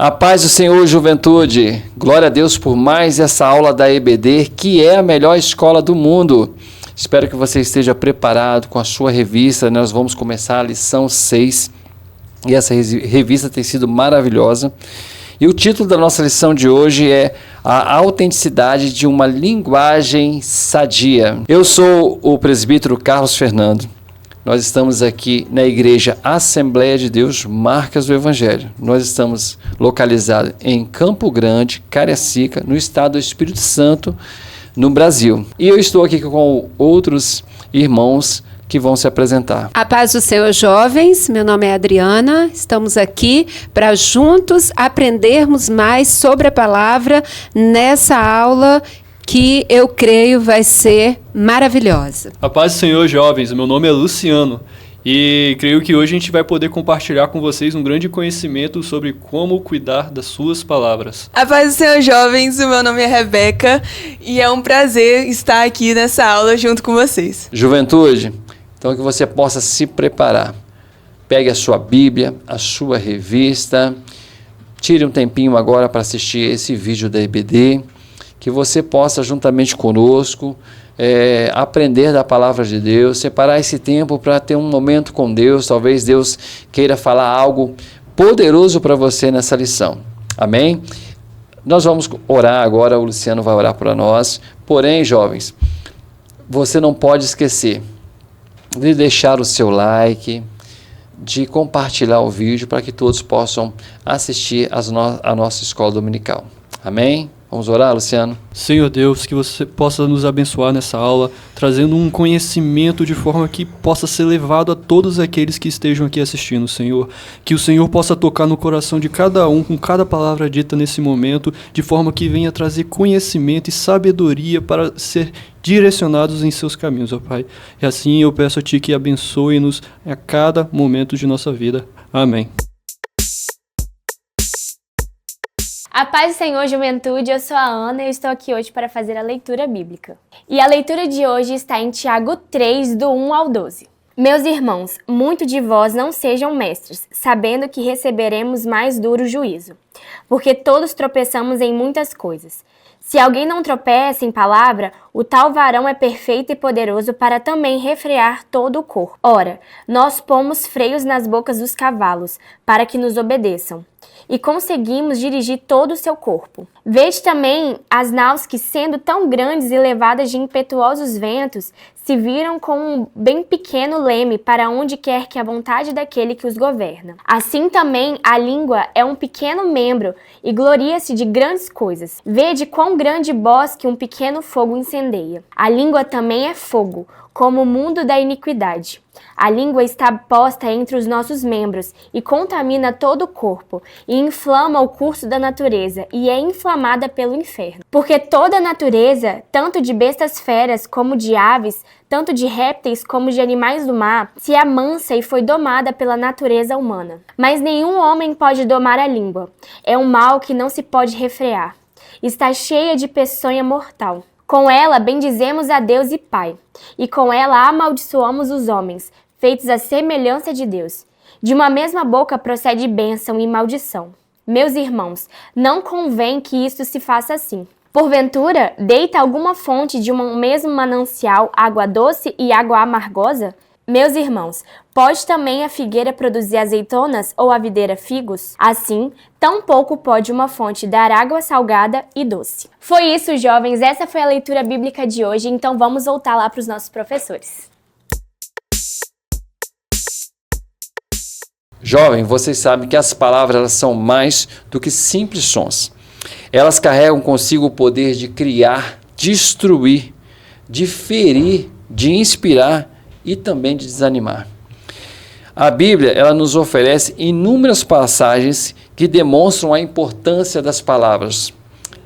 A paz do Senhor, juventude. Glória a Deus por mais essa aula da EBD, que é a melhor escola do mundo. Espero que você esteja preparado com a sua revista. Nós vamos começar a lição 6 e essa revista tem sido maravilhosa. E o título da nossa lição de hoje é A Autenticidade de uma Linguagem Sadia. Eu sou o presbítero Carlos Fernando. Nós estamos aqui na Igreja Assembleia de Deus, Marcas do Evangelho. Nós estamos localizados em Campo Grande, Cariacica, no estado do Espírito Santo, no Brasil. E eu estou aqui com outros irmãos que vão se apresentar. A paz do Senhor, jovens. Meu nome é Adriana. Estamos aqui para juntos aprendermos mais sobre a palavra nessa aula que eu creio vai ser maravilhosa. A paz do Senhor, jovens. Meu nome é Luciano e creio que hoje a gente vai poder compartilhar com vocês um grande conhecimento sobre como cuidar das suas palavras. A paz do Senhor, jovens. O meu nome é Rebeca e é um prazer estar aqui nessa aula junto com vocês. Juventude, então que você possa se preparar. Pegue a sua Bíblia, a sua revista, tire um tempinho agora para assistir esse vídeo da EBD, que você possa, juntamente conosco, aprender da palavra de Deus, separar esse tempo para ter um momento com Deus. Talvez Deus queira falar algo poderoso para você nessa lição. Amém? Nós vamos orar agora, o Luciano vai orar para nós. Porém, jovens, você não pode esquecer de deixar o seu like, de compartilhar o vídeo para que todos possam assistir a nossa escola dominical. Amém? Vamos orar, Luciano? Senhor Deus, que você possa nos abençoar nessa aula, trazendo um conhecimento de forma que possa ser levado a todos aqueles que estejam aqui assistindo, Senhor. Que o Senhor possa tocar no coração de cada um, com cada palavra dita nesse momento, de forma que venha trazer conhecimento e sabedoria para ser direcionados em seus caminhos, ó Pai. E assim eu peço a Ti que abençoe-nos a cada momento de nossa vida. Amém. A paz do Senhor, juventude, eu sou a Ana e eu estou aqui hoje para fazer a leitura bíblica. E a leitura de hoje está em Tiago 3, do 1 ao 12. Meus irmãos, muito de vós não sejam mestres, sabendo que receberemos mais duro juízo, porque todos tropeçamos em muitas coisas. Se alguém não tropeça em palavra, o tal varão é perfeito e poderoso para também refrear todo o corpo. Ora, nós pomos freios nas bocas dos cavalos, para que nos obedeçam, e conseguimos dirigir todo o seu corpo. Vede também as naus que, sendo tão grandes e levadas de impetuosos ventos, se viram com um bem pequeno leme para onde quer que a vontade daquele que os governa. Assim também a língua é um pequeno membro e gloria-se de grandes coisas. Vede quão grande bosque um pequeno fogo incendeia. A língua também é fogo, como o mundo da iniquidade. A língua está posta entre os nossos membros e contamina todo o corpo e inflama o curso da natureza e é inflamada pelo inferno. Porque toda a natureza, tanto de bestas feras como de aves, tanto de répteis como de animais do mar, se amansa e foi domada pela natureza humana. Mas nenhum homem pode domar a língua. É um mal que não se pode refrear. Está cheia de peçonha mortal. Com ela bendizemos a Deus e Pai, e com ela amaldiçoamos os homens, feitos à semelhança de Deus. De uma mesma boca procede bênção e maldição. Meus irmãos, não convém que isto se faça assim. Porventura, deita alguma fonte de um mesmo manancial água doce e água amargosa? Meus irmãos, pode também a figueira produzir azeitonas ou a videira figos? Assim, tampouco pode uma fonte dar água salgada e doce. Foi isso, jovens. Essa foi a leitura bíblica de hoje, então vamos voltar lá para os nossos professores. Jovem, vocês sabem que as palavras elas são mais do que simples sons. Elas carregam consigo o poder de criar, destruir, de ferir, de inspirar e também de desanimar. A Bíblia ela nos oferece inúmeras passagens que demonstram a importância das palavras.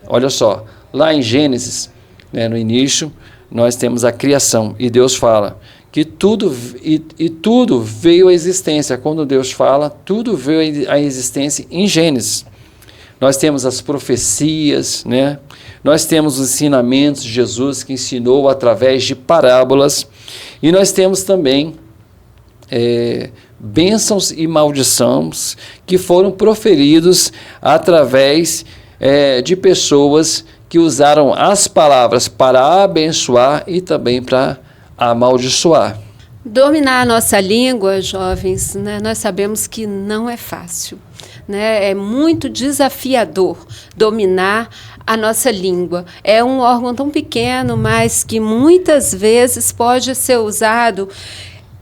Olha só, lá em Gênesis, no início, nós temos a criação e Deus fala que tudo veio à existência. Quando Deus fala, tudo veio à existência em Gênesis. Nós temos as profecias, Nós temos os ensinamentos de Jesus que ensinou através de parábolas. E nós temos também bênçãos e maldições que foram proferidos através de pessoas que usaram as palavras para abençoar e também para amaldiçoar. Dominar a nossa língua, jovens, né, nós sabemos que não é fácil, né? É muito desafiador dominar a nossa língua. É um órgão tão pequeno, mas que muitas vezes pode ser usado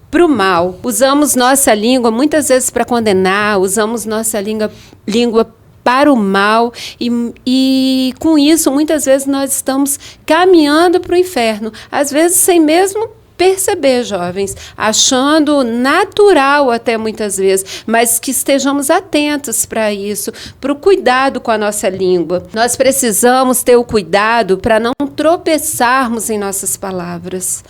para o mal. Usamos nossa língua muitas vezes para condenar, usamos nossa língua para o mal e com isso muitas vezes nós estamos caminhando para o inferno, às vezes sem mesmo perceber, jovens, achando natural até muitas vezes, mas que estejamos atentos para isso, para o cuidado com a nossa língua. Nós precisamos ter o cuidado para não tropeçarmos em nossas palavras.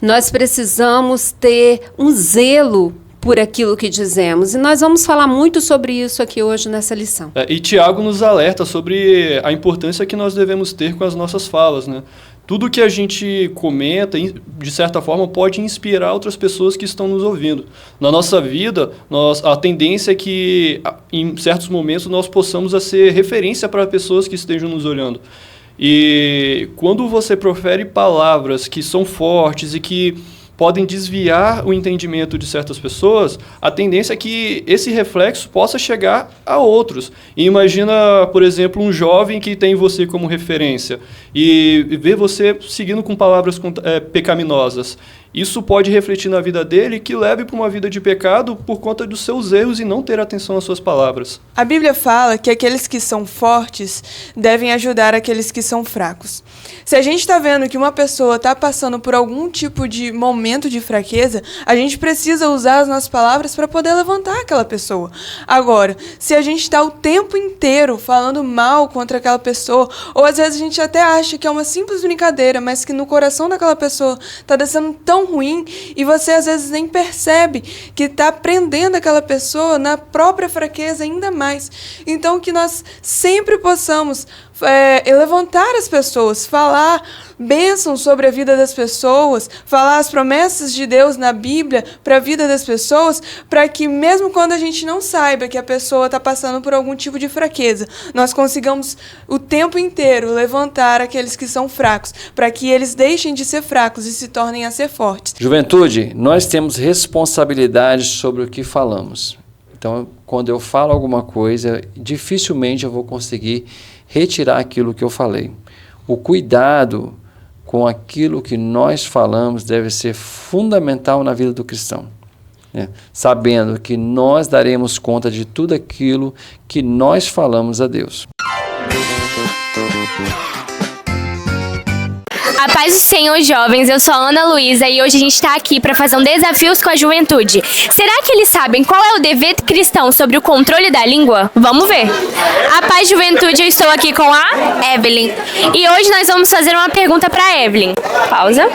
Nós precisamos ter um zelo por aquilo que dizemos. E nós vamos falar muito sobre isso aqui hoje nessa lição. E Tiago nos alerta sobre a importância que nós devemos ter com as nossas falas, né? Tudo que a gente comenta, de certa forma, pode inspirar outras pessoas que estão nos ouvindo. Na nossa vida, a tendência é que, em certos momentos, nós possamos ser referência para pessoas que estejam nos olhando. E quando você profere palavras que são fortes e que podem desviar o entendimento de certas pessoas, a tendência é que esse reflexo possa chegar a outros. E imagina, por exemplo, um jovem que tem você como referência e vê você seguindo com palavras pecaminosas. Isso pode refletir na vida dele, que leve para uma vida de pecado por conta dos seus erros e não ter atenção às suas palavras. A Bíblia fala que aqueles que são fortes devem ajudar aqueles que são fracos. Se a gente está vendo que uma pessoa está passando por algum tipo de momento de fraqueza, a gente precisa usar as nossas palavras para poder levantar aquela pessoa. Agora, se a gente está o tempo inteiro falando mal contra aquela pessoa, ou às vezes a gente até acha que é uma simples brincadeira, mas que no coração daquela pessoa está descendo tão ruim e você às vezes nem percebe que está prendendo aquela pessoa na própria fraqueza ainda mais. Então, que nós sempre possamos levantar as pessoas, falar bênçãos sobre a vida das pessoas, falar as promessas de Deus na Bíblia para a vida das pessoas, para que mesmo quando a gente não saiba que a pessoa está passando por algum tipo de fraqueza, nós consigamos o tempo inteiro levantar aqueles que são fracos, para que eles deixem de ser fracos e se tornem a ser fortes. Juventude, nós temos responsabilidade sobre o que falamos. Então, quando eu falo alguma coisa, dificilmente eu vou conseguir retirar aquilo que eu falei. O cuidado com aquilo que nós falamos deve ser fundamental na vida do cristão, né? Sabendo que nós daremos conta de tudo aquilo que nós falamos a Deus. A paz do Senhor, jovens, eu sou a Ana Luísa e hoje a gente está aqui para fazer um desafios com a juventude. Será que eles sabem qual é o dever cristão sobre o controle da língua? Vamos ver. A paz juventude, eu estou aqui com a Evelyn. E hoje nós vamos fazer uma pergunta para Evelyn. Pausa.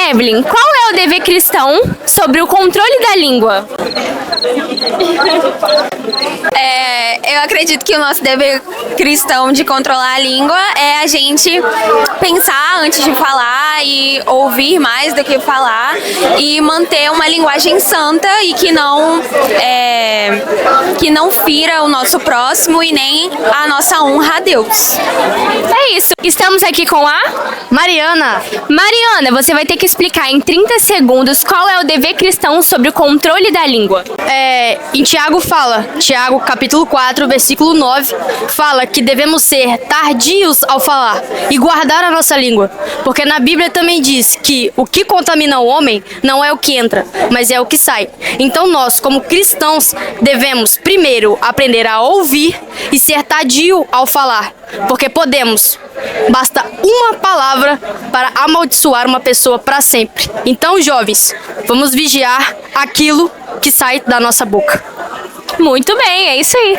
Evelyn, qual é o dever cristão sobre o controle da língua? Eu acredito que o nosso dever cristão de controlar a língua é a gente pensar antes de falar e ouvir mais do que falar e manter uma linguagem santa e que não fira o nosso próximo e nem a nossa honra a Deus. É isso. Estamos aqui com a Mariana. Mariana, você vai ter que explicar em 30 segundos qual é o dever cristão sobre o controle da língua. Em Tiago Tiago capítulo 4, versículo 9, fala que devemos ser tardios ao falar e guardar a nossa língua, porque na Bíblia também diz que o que contamina o homem não é o que entra, mas é o que sai. Então nós, como cristãos, devemos primeiro aprender a ouvir e ser tardio ao falar, porque basta uma palavra para amaldiçoar uma pessoa para sempre. Então, jovens, vamos vigiar aquilo que sai da nossa boca. Muito bem, é isso aí.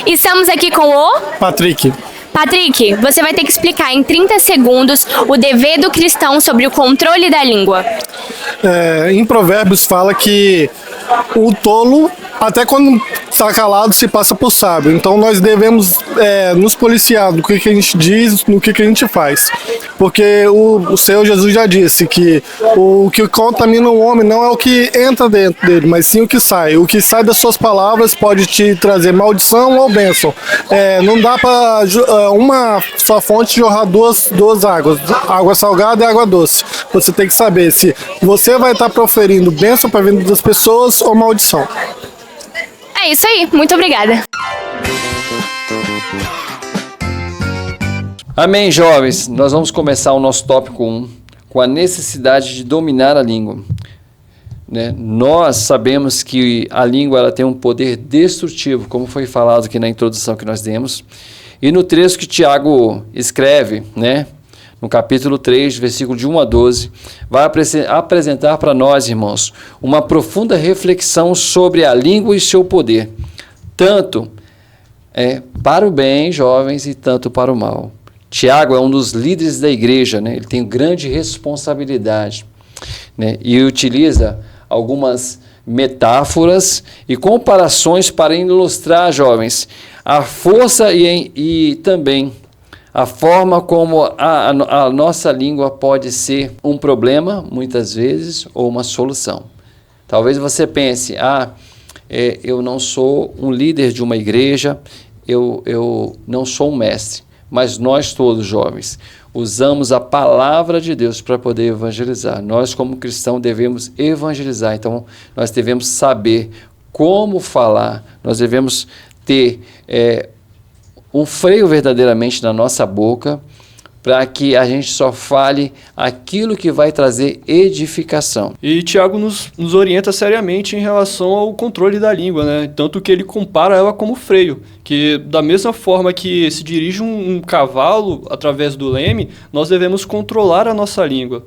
Estamos aqui com o Patrick, você vai ter que explicar em 30 segundos o dever do cristão sobre o controle da língua. Em Provérbios fala que o tolo, até quando está calado, se passa por sábio. Então nós devemos nos policiar do que a gente diz, no que a gente faz. Porque o Senhor Jesus já disse que o que contamina o homem não é o que entra dentro dele, mas sim o que sai. O que sai das suas palavras pode te trazer maldição ou bênção. Não dá para uma só fonte jorrar duas águas, água salgada e água doce. Você tem que saber se você vai estar proferindo bênção para a vida das pessoas ou maldição. É isso aí, muito obrigada. Amém, jovens. Nós vamos começar o nosso tópico 1 com a necessidade de dominar a língua. Né? Nós sabemos que a língua ela tem um poder destrutivo, como foi falado aqui na introdução que nós demos. E no trecho que Tiago escreve, né, no capítulo 3, versículo de 1 a 12, vai apresentar para nós, irmãos, uma profunda reflexão sobre a língua e seu poder, tanto para o bem, jovens, e tanto para o mal. Tiago é um dos líderes da igreja, né? Ele tem grande responsabilidade, né? E utiliza algumas metáforas e comparações para ilustrar, jovens, a força e também a forma como a nossa língua pode ser um problema, muitas vezes, ou uma solução. Talvez você pense, eu não sou um líder de uma igreja, eu não sou um mestre. Mas nós todos, jovens, usamos a palavra de Deus para poder evangelizar. Nós, como cristãos, devemos evangelizar. Então, nós devemos saber como falar. Nós devemos ter um freio verdadeiramente na nossa boca para que a gente só fale aquilo que vai trazer edificação. E Tiago nos orienta seriamente em relação ao controle da língua, né? Tanto que ele compara ela como freio, que da mesma forma que se dirige um cavalo através do leme, nós devemos controlar a nossa língua.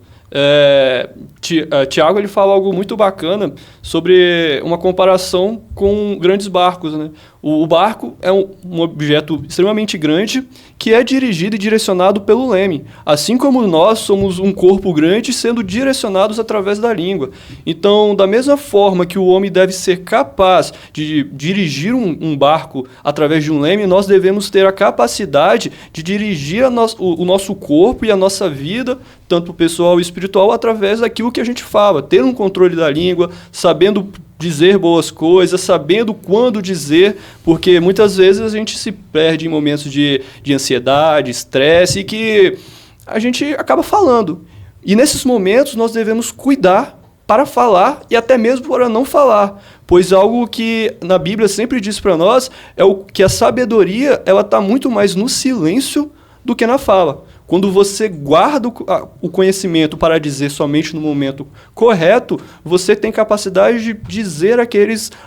Tiago ele fala algo muito bacana sobre uma comparação com grandes barcos, né? O barco é um objeto extremamente grande que é dirigido e direcionado pelo leme, assim como nós somos um corpo grande sendo direcionados através da língua. Então, da mesma forma que o homem deve ser capaz de dirigir um barco através de um leme, nós devemos ter a capacidade de dirigir o nosso corpo e a nossa vida, tanto pessoal e espiritual, através daquilo que a gente fala, ter um controle da língua, sabendo dizer boas coisas, sabendo quando dizer, porque muitas vezes a gente se perde em momentos de ansiedade, estresse, e que a gente acaba falando. E nesses momentos nós devemos cuidar para falar e até mesmo para não falar, pois algo que na Bíblia sempre diz para nós é que a sabedoria ela está muito mais no silêncio do que na fala. Quando você guarda o conhecimento para dizer somente no momento correto, você tem capacidade de dizer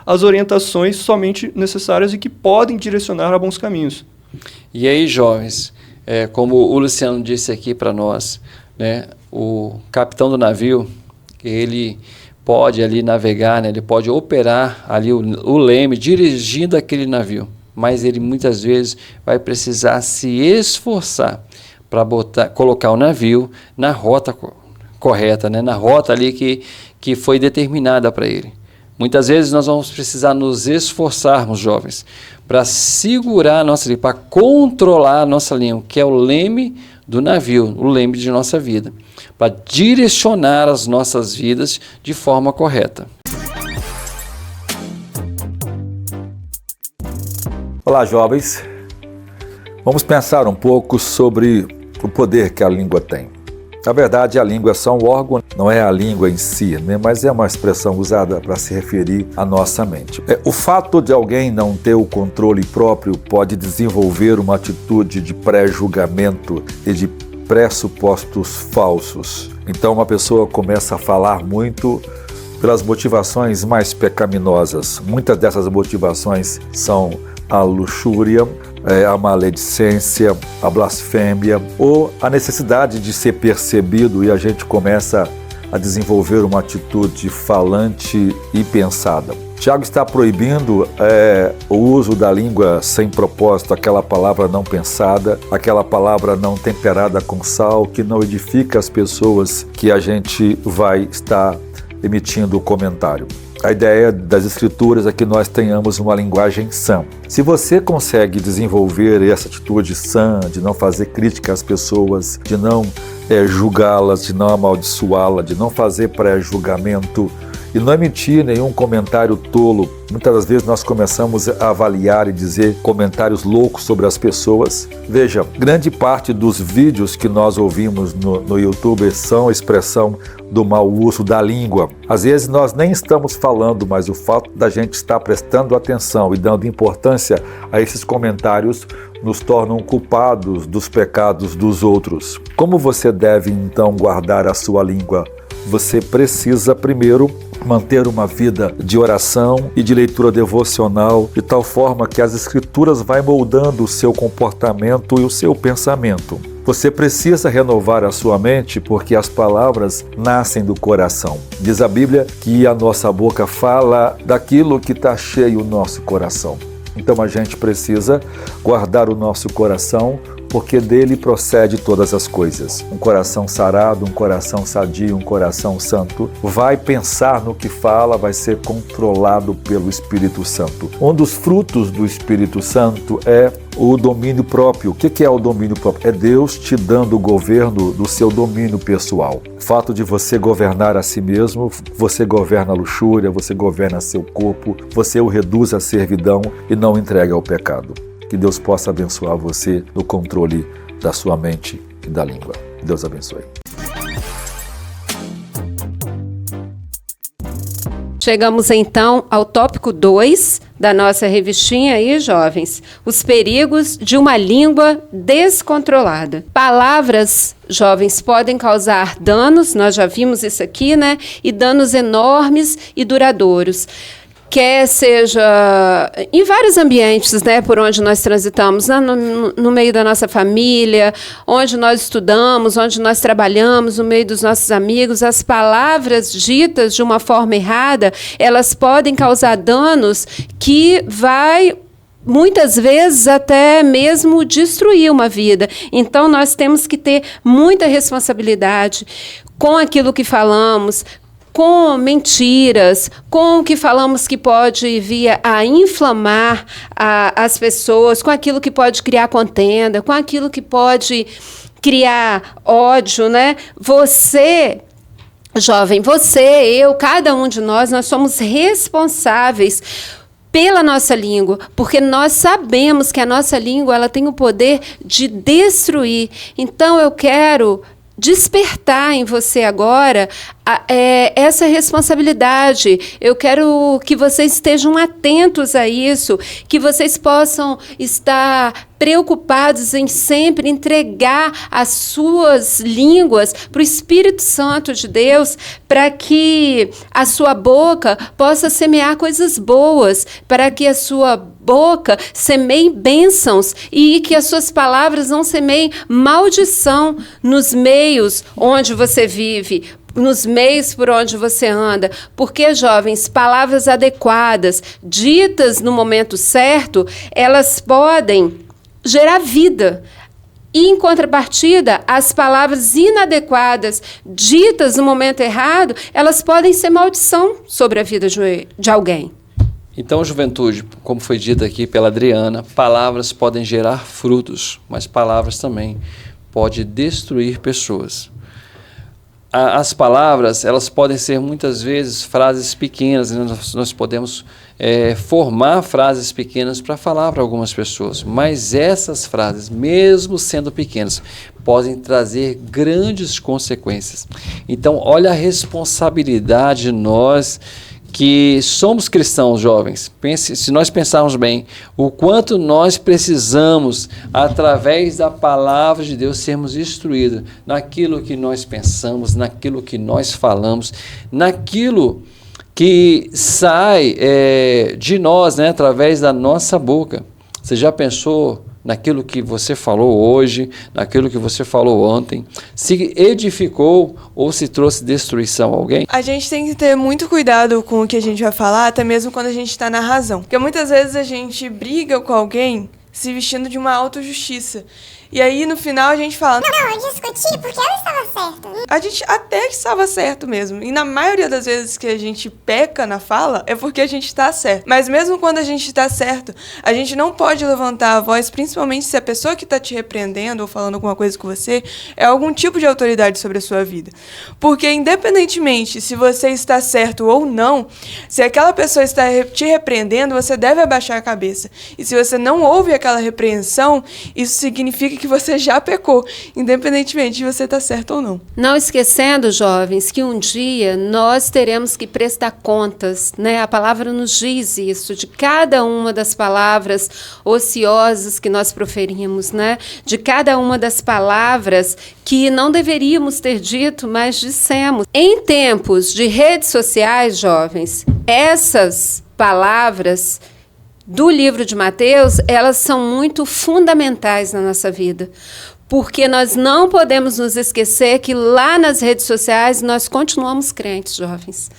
as orientações somente necessárias e que podem direcionar a bons caminhos. E aí, jovens, como o Luciano disse aqui para nós, né, o capitão do navio, ele pode ali navegar, né, ele pode operar ali o leme dirigindo aquele navio, mas ele muitas vezes vai precisar se esforçar para colocar o navio na rota correta, né? Na rota ali que foi determinada para ele. Muitas vezes nós vamos precisar nos esforçarmos, jovens, para segurar a nossa língua, para controlar a nossa língua, que é o leme do navio, o leme de nossa vida, para direcionar as nossas vidas de forma correta. Olá, jovens. Vamos pensar um pouco sobre o poder que a língua tem. Na verdade, a língua é só um órgão, não é a língua em si, né? Mas é uma expressão usada para se referir à nossa mente. O fato de alguém não ter o controle próprio pode desenvolver uma atitude de pré-julgamento e de pressupostos falsos. Então, uma pessoa começa a falar muito pelas motivações mais pecaminosas. Muitas dessas motivações são a luxúria, a maledicência, a blasfêmia ou a necessidade de ser percebido, e a gente começa a desenvolver uma atitude falante e pensada. Tiago está proibindo o uso da língua sem propósito, aquela palavra não pensada, aquela palavra não temperada com sal, que não edifica as pessoas que a gente vai estar emitindo o comentário. A ideia das Escrituras é que nós tenhamos uma linguagem sã. Se você consegue desenvolver essa atitude sã, de não fazer crítica às pessoas, de não julgá-las, de não amaldiçoá-las, de não fazer pré-julgamento e não emitir nenhum comentário tolo. Muitas das vezes nós começamos a avaliar e dizer comentários loucos sobre as pessoas. Veja, grande parte dos vídeos que nós ouvimos no YouTube são a expressão do mau uso da língua. Às vezes nós nem estamos falando, mas o fato da gente estar prestando atenção e dando importância a esses comentários nos tornam culpados dos pecados dos outros. Como você deve então guardar a sua língua? Você precisa primeiro manter uma vida de oração e de leitura devocional, de tal forma que as Escrituras vai moldando o seu comportamento e o seu pensamento. Você precisa renovar a sua mente porque as palavras nascem do coração. Diz a Bíblia que a nossa boca fala daquilo que está cheio o nosso coração. Então a gente precisa guardar o nosso coração, porque dele procede todas as coisas. Um coração sarado, um coração sadio, um coração santo, vai pensar no que fala, vai ser controlado pelo Espírito Santo. Um dos frutos do Espírito Santo é o domínio próprio. O que é o domínio próprio? É Deus te dando o governo do seu domínio pessoal. O fato de você governar a si mesmo, você governa a luxúria, você governa seu corpo, você o reduz à servidão e não entrega ao pecado. Que Deus possa abençoar você no controle da sua mente e da língua. Deus abençoe. Chegamos então ao tópico 2 da nossa revistinha aí, jovens. Os perigos de uma língua descontrolada. Palavras, jovens, podem causar danos, nós já vimos isso aqui, né? E danos enormes e duradouros. Quer seja em vários ambientes, né, por onde nós transitamos, no meio da nossa família, onde nós estudamos, onde nós trabalhamos, no meio dos nossos amigos, as palavras ditas de uma forma errada, elas podem causar danos que vai muitas vezes até mesmo destruir uma vida. Então nós temos que ter muita responsabilidade com aquilo que falamos, com mentiras, com o que falamos que pode vir a inflamar as pessoas, com aquilo que pode criar contenda, com aquilo que pode criar ódio, né? Você, jovem, você, eu, cada um de nós somos responsáveis pela nossa língua, porque nós sabemos que a nossa língua ela tem o poder de destruir. Então eu quero despertar em você agora essa responsabilidade. Eu quero que vocês estejam atentos a isso, que vocês possam estar preocupados em sempre entregar as suas línguas para o Espírito Santo de Deus, para que a sua boca possa semear coisas boas, para que a sua boca semeie bênçãos e que as suas palavras não semeiem maldição nos meios onde você vive, nos meios por onde você anda, porque, jovens, palavras adequadas, ditas no momento certo, elas podem gerar vida. E, em contrapartida, as palavras inadequadas, ditas no momento errado, elas podem ser maldição sobre a vida de alguém. Então, juventude, como foi dito aqui pela Adriana, palavras podem gerar frutos, mas palavras também podem destruir pessoas. As palavras, elas podem ser muitas vezes frases pequenas, né? Nós podemos formar frases pequenas para falar para algumas pessoas, mas essas frases, mesmo sendo pequenas, podem trazer grandes consequências. Então, olha a responsabilidade de nós que somos cristãos, jovens. Se nós pensarmos bem, o quanto nós precisamos, através da palavra de Deus, sermos instruídos naquilo que nós pensamos, naquilo que nós falamos, naquilo que sai de nós, né, através da nossa boca. Você já pensou naquilo que você falou hoje, naquilo que você falou ontem, se edificou ou se trouxe destruição a alguém? A gente tem que ter muito cuidado com o que a gente vai falar, até mesmo quando a gente está na razão. Porque muitas vezes a gente briga com alguém se vestindo de uma autojustiça. E aí, no final, a gente fala... Não, eu discuti porque ela estava certa. A gente até que estava certo mesmo. E na maioria das vezes que a gente peca na fala, é porque a gente está certo. Mas mesmo quando a gente está certo, a gente não pode levantar a voz, principalmente se a pessoa que está te repreendendo ou falando alguma coisa com você é algum tipo de autoridade sobre a sua vida. Porque independentemente se você está certo ou não, se aquela pessoa está te repreendendo, você deve abaixar a cabeça. E se você não ouve aquela repreensão, isso significa que você já pecou, independentemente de você estar certo ou não. Não esquecendo, jovens, que um dia nós teremos que prestar contas, né? A palavra nos diz isso, de cada uma das palavras ociosas que nós proferimos, né? De cada uma das palavras que não deveríamos ter dito, mas dissemos. Em tempos de redes sociais, jovens, essas palavras do livro de Mateus, elas são muito fundamentais na nossa vida. Porque nós não podemos nos esquecer que lá nas redes sociais nós continuamos crentes, jovens.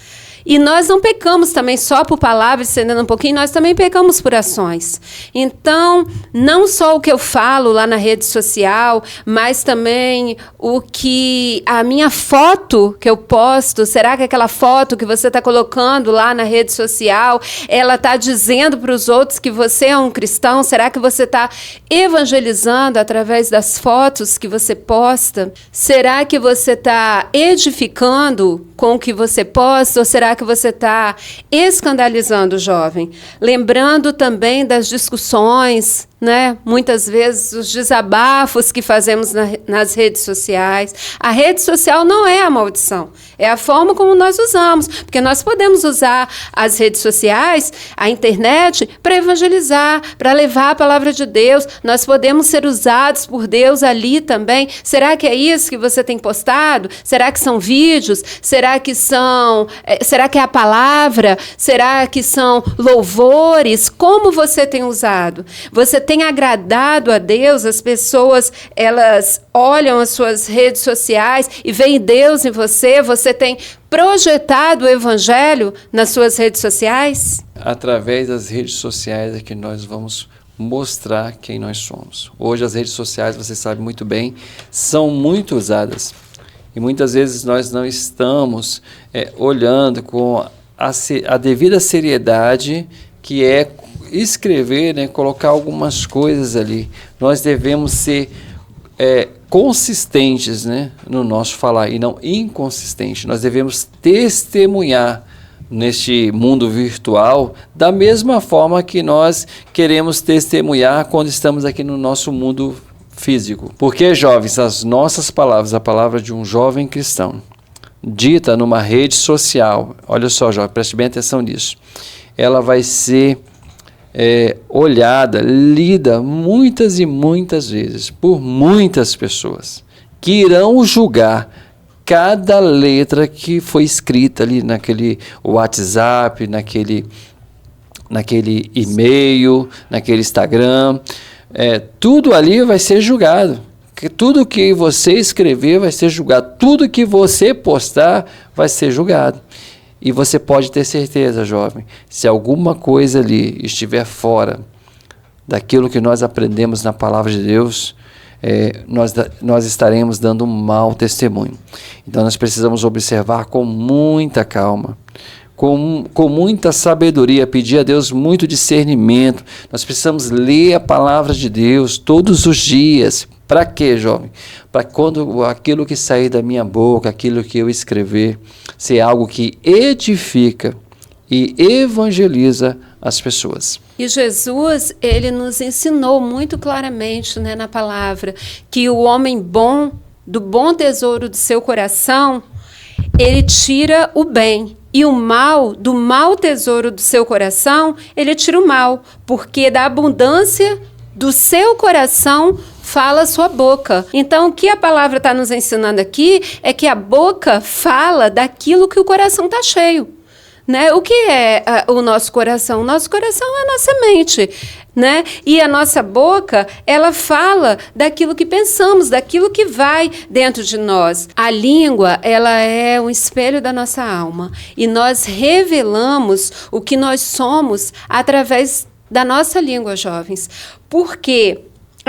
E nós não pecamos também só por palavras, estendendo um pouquinho, nós também pecamos por ações. Então, não só o que eu falo lá na rede social, mas também o que a minha foto que eu posto, será que aquela foto que você está colocando lá na rede social, ela está dizendo para os outros que você é um cristão? Será que você está evangelizando através das fotos que você posta? Será que você está edificando com o que você posta, ou será que você está escandalizando o jovem? Lembrando também das discussões, né? Muitas vezes os desabafos que fazemos nas redes sociais. A rede social não é a maldição, é a forma como nós usamos, porque nós podemos usar as redes sociais, a internet, para evangelizar, para levar a palavra de Deus. Nós podemos ser usados por Deus ali também. Será que é isso que você tem postado? Será que são vídeos? Será que é a palavra? Será que são louvores? Como você tem usado? Você tem agradado a Deus? As pessoas, elas olham as suas redes sociais e veem Deus em você? Você tem projetado o evangelho nas suas redes sociais? Através das redes sociais é que nós vamos mostrar quem nós somos. Hoje as redes sociais, você sabe muito bem, são muito usadas. E muitas vezes nós não estamos olhando com a devida seriedade que é escrever, né, colocar algumas coisas ali. Nós devemos ser consistentes, né, no nosso falar e não inconsistentes. Nós devemos testemunhar neste mundo virtual da mesma forma que nós queremos testemunhar quando estamos aqui no nosso mundo físico. Porque, jovens, as nossas palavras, a palavra de um jovem cristão, dita numa rede social, olha só, jovem, preste bem atenção nisso, ela vai ser olhada, lida muitas e muitas vezes por muitas pessoas que irão julgar cada letra que foi escrita ali naquele WhatsApp, naquele e-mail, naquele Instagram. Tudo ali vai ser julgado. Tudo que você escrever vai ser julgado. Tudo que você postar vai ser julgado. E você pode ter certeza, jovem, se alguma coisa ali estiver fora daquilo que nós aprendemos na palavra de Deus, nós estaremos dando um mau testemunho. Então nós precisamos observar com muita calma, com muita sabedoria, pedir a Deus muito discernimento. Nós precisamos ler a palavra de Deus todos os dias. Para quê, jovem? Para quando aquilo que sair da minha boca, aquilo que eu escrever, ser algo que edifica e evangeliza as pessoas. E Jesus, ele nos ensinou muito claramente, né, na palavra, que o homem bom, do bom tesouro do seu coração, ele tira o bem. E o mal, do mau tesouro do seu coração, ele tira o mal. Porque da abundância do seu coração fala a sua boca. Então, o que a palavra está nos ensinando aqui é que a boca fala daquilo que o coração está cheio. Né? O que é o nosso coração? O nosso coração é a nossa mente, né? E a nossa boca, ela fala daquilo que pensamos, daquilo que vai dentro de nós. A língua, ela é um espelho da nossa alma. E nós revelamos o que nós somos através da nossa língua, jovens. Porque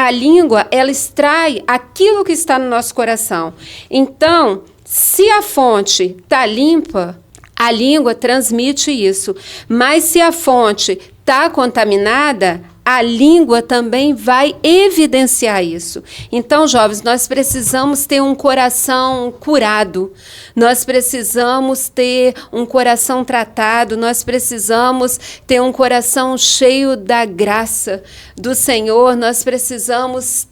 a língua, ela extrai aquilo que está no nosso coração. Então, se a fonte está limpa, a língua transmite isso. Mas se a fonte está contaminada, a língua também vai evidenciar isso. Então, jovens, nós precisamos ter um coração curado, nós precisamos ter um coração tratado, nós precisamos ter um coração cheio da graça do Senhor, nós precisamos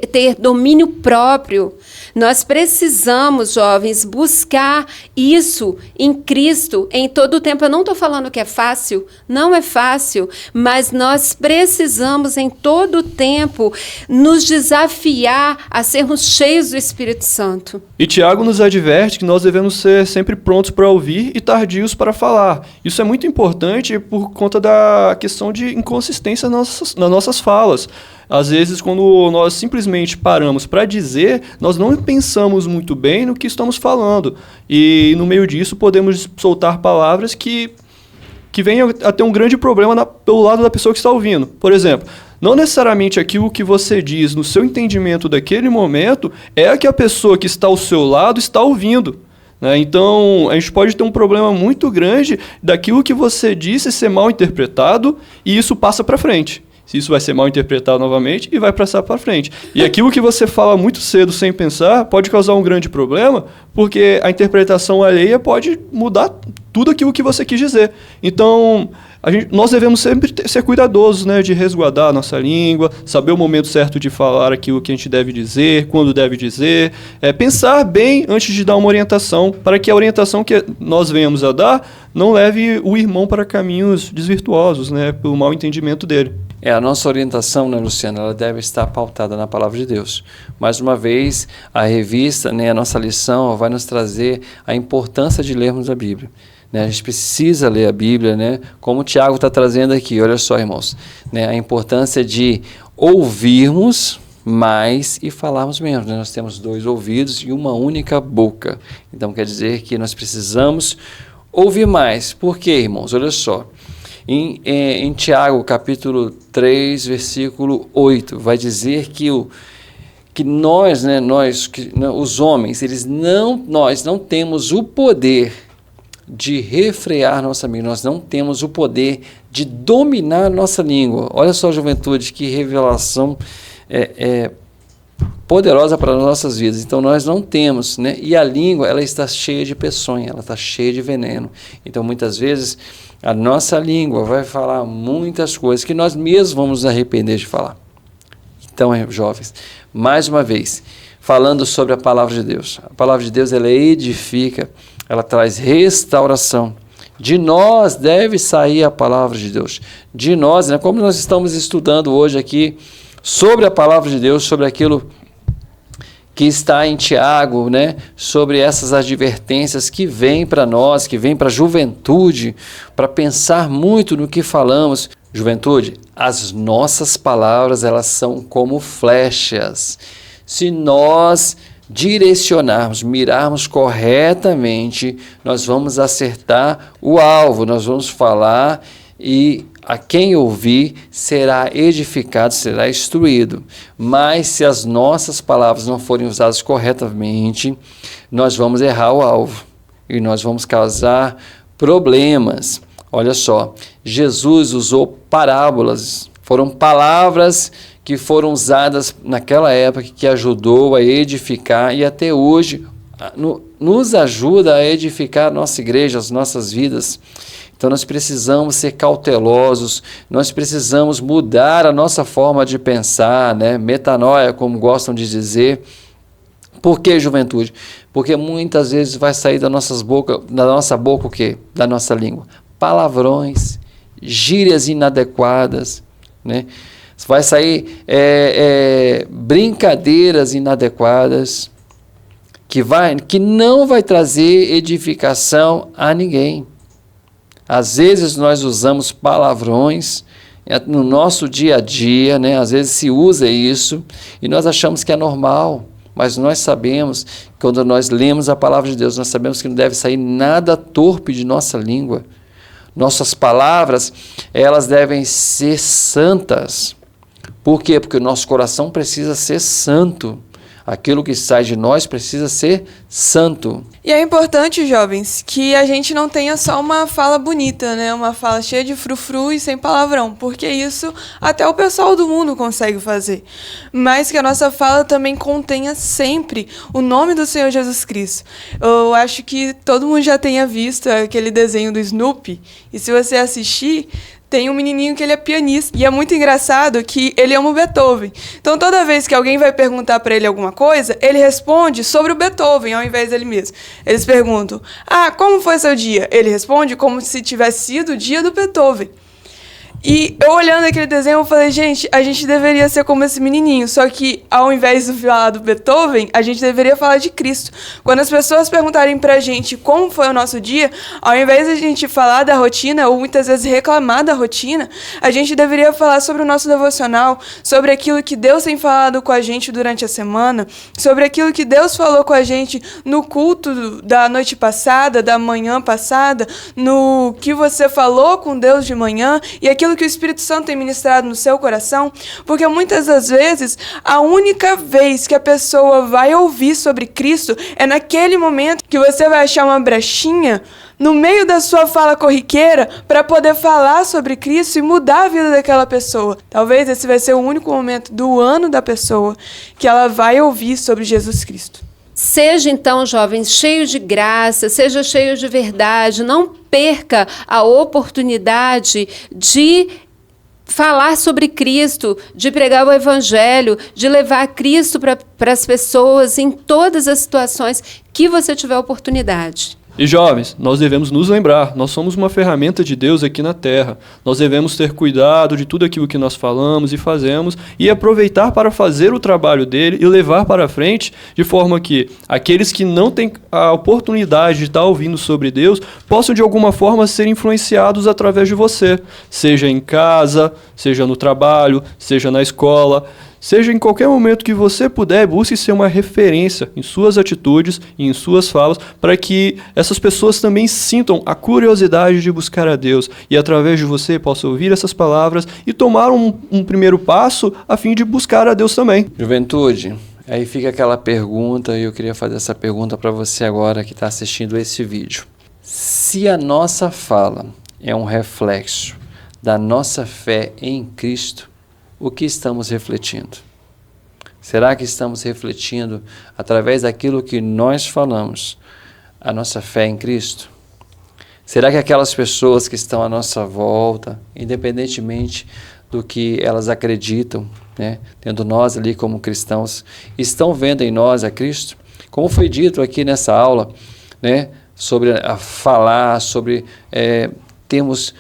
ter domínio próprio. Nós precisamos, jovens, buscar isso em Cristo em todo o tempo. Eu não estou falando que é fácil, não é fácil, mas nós precisamos em todo o tempo nos desafiar a sermos cheios do Espírito Santo. E Tiago nos adverte que nós devemos ser sempre prontos para ouvir e tardios para falar. Isso é muito importante por conta da questão de inconsistência nas nossas falas. Às vezes, quando nós simplesmente paramos para dizer, nós não pensamos muito bem no que estamos falando. E, no meio disso, podemos soltar palavras que venham a ter um grande problema pelo lado da pessoa que está ouvindo. Por exemplo, não necessariamente aquilo que você diz no seu entendimento daquele momento é a que a pessoa que está ao seu lado está ouvindo. Então, a gente pode ter um problema muito grande daquilo que você disse ser mal interpretado e isso passa para frente. Se isso vai ser mal interpretado novamente e vai passar para frente. E aquilo que você fala muito cedo sem pensar pode causar um grande problema, porque a interpretação alheia pode mudar tudo aquilo que você quis dizer. Então, nós devemos sempre ser cuidadosos, né, de resguardar a nossa língua, saber o momento certo de falar aquilo que a gente deve dizer, quando deve dizer, pensar bem antes de dar uma orientação, para que a orientação que nós venhamos a dar não leve o irmão para caminhos desvirtuosos, né, pelo mau entendimento dele. A nossa orientação, né, Luciana, ela deve estar pautada na Palavra de Deus. Mais uma vez, a revista, né, a nossa lição vai nos trazer a importância de lermos a Bíblia. A gente precisa ler a Bíblia, né? Como o Tiago está trazendo aqui, olha só, irmãos, né? A importância de ouvirmos mais e falarmos menos. Nós temos 2 ouvidos e uma única boca. Então, quer dizer que nós precisamos ouvir mais. Por quê, irmãos? Olha só. Em Tiago, capítulo 3, versículo 8, vai dizer que nós, né, os homens, nós não temos o poder de refrear nossa língua, nós não temos o poder de dominar nossa língua. Olha só, juventude, que revelação poderosa para as nossas vidas. Então, nós não temos, né? E a língua, ela está cheia de peçonha, ela está cheia de veneno. Então, muitas vezes, a nossa língua vai falar muitas coisas que nós mesmos vamos nos arrepender de falar. Então, jovens, mais uma vez, falando sobre a palavra de Deus. A palavra de Deus, ela edifica, ela traz restauração. De nós deve sair a palavra de Deus. De nós, né, como nós estamos estudando hoje aqui sobre a palavra de Deus, sobre aquilo que está em Tiago, né, sobre essas advertências que vêm para nós, que vêm para a juventude, para pensar muito no que falamos. Juventude, as nossas palavras, elas são como flechas. Se nós direcionarmos, mirarmos corretamente, nós vamos acertar o alvo, nós vamos falar e a quem ouvir será edificado, será instruído. Mas se as nossas palavras não forem usadas corretamente, nós vamos errar o alvo e nós vamos causar problemas. Olha só, Jesus usou parábolas, foram palavras que foram usadas naquela época, que ajudou a edificar e até hoje nos ajuda a edificar a nossa igreja, as nossas vidas. Então nós precisamos ser cautelosos, nós precisamos mudar a nossa forma de pensar, né? Metanoia, como gostam de dizer. Por que, juventude? Porque muitas vezes vai sair da nossa boca o quê? Da nossa língua. Palavrões, gírias inadequadas, né? Vai sair brincadeiras inadequadas que não vai trazer edificação a ninguém. Às vezes nós usamos palavrões no nosso dia a dia, né? Às vezes se usa isso e nós achamos que é normal, mas nós sabemos, quando nós lemos a palavra de Deus, nós sabemos que não deve sair nada torpe de nossa língua. Nossas palavras, elas devem ser santas, Por quê? Porque o nosso coração precisa ser santo. Aquilo que sai de nós precisa ser santo. E é importante, jovens, que a gente não tenha só uma fala bonita, né? Uma fala cheia de frufru e sem palavrão, porque isso até o pessoal do mundo consegue fazer. Mas que a nossa fala também contenha sempre o nome do Senhor Jesus Cristo. Eu acho que todo mundo já tenha visto aquele desenho do Snoopy, e se você assistir, tem um menininho que ele é pianista. E é muito engraçado que ele ama o Beethoven. Então, toda vez que alguém vai perguntar para ele alguma coisa, ele responde sobre o Beethoven, ao invés dele mesmo. Eles perguntam, como foi seu dia? Ele responde como se tivesse sido o dia do Beethoven. E eu olhando aquele desenho, eu falei, gente, a gente deveria ser como esse menininho, só que ao invés de falar do Beethoven, a gente deveria falar de Cristo. Quando as pessoas perguntarem pra gente como foi o nosso dia, ao invés de a gente falar da rotina, ou muitas vezes reclamar da rotina, a gente deveria falar sobre o nosso devocional, sobre aquilo que Deus tem falado com a gente durante a semana, sobre aquilo que Deus falou com a gente no culto da noite passada, da manhã passada, no que você falou com Deus de manhã, e aquilo que o Espírito Santo tem ministrado no seu coração, porque muitas das vezes a única vez que a pessoa vai ouvir sobre Cristo é naquele momento que você vai achar uma brechinha no meio da sua fala corriqueira para poder falar sobre Cristo e mudar a vida daquela pessoa. Talvez esse vai ser o único momento do ano da pessoa que ela vai ouvir sobre Jesus Cristo. Seja então, jovens, cheio de graça, seja cheio de verdade, não perca a oportunidade de falar sobre Cristo, de pregar o Evangelho, de levar Cristo para as pessoas em todas as situações que você tiver oportunidade. E jovens, nós devemos nos lembrar, nós somos uma ferramenta de Deus aqui na Terra. Nós devemos ter cuidado de tudo aquilo que nós falamos e fazemos e aproveitar para fazer o trabalho dele e levar para frente, de forma que aqueles que não têm a oportunidade de estar ouvindo sobre Deus possam de alguma forma ser influenciados através de você, seja em casa, seja no trabalho, seja na escola. Seja em qualquer momento que você puder, busque ser uma referência em suas atitudes e em suas falas, para que essas pessoas também sintam a curiosidade de buscar a Deus e através de você possa ouvir essas palavras e tomar um primeiro passo a fim de buscar a Deus também. Juventude, aí fica aquela pergunta, e eu queria fazer essa pergunta para você agora que está assistindo esse vídeo. Se a nossa fala é um reflexo da nossa fé em Cristo, o que estamos refletindo? Será que estamos refletindo, através daquilo que nós falamos, a nossa fé em Cristo? Será que aquelas pessoas que estão à nossa volta, independentemente do que elas acreditam, né, tendo nós ali como cristãos, estão vendo em nós a Cristo? Como foi dito aqui nessa aula, né, sobre a falar, sobre termos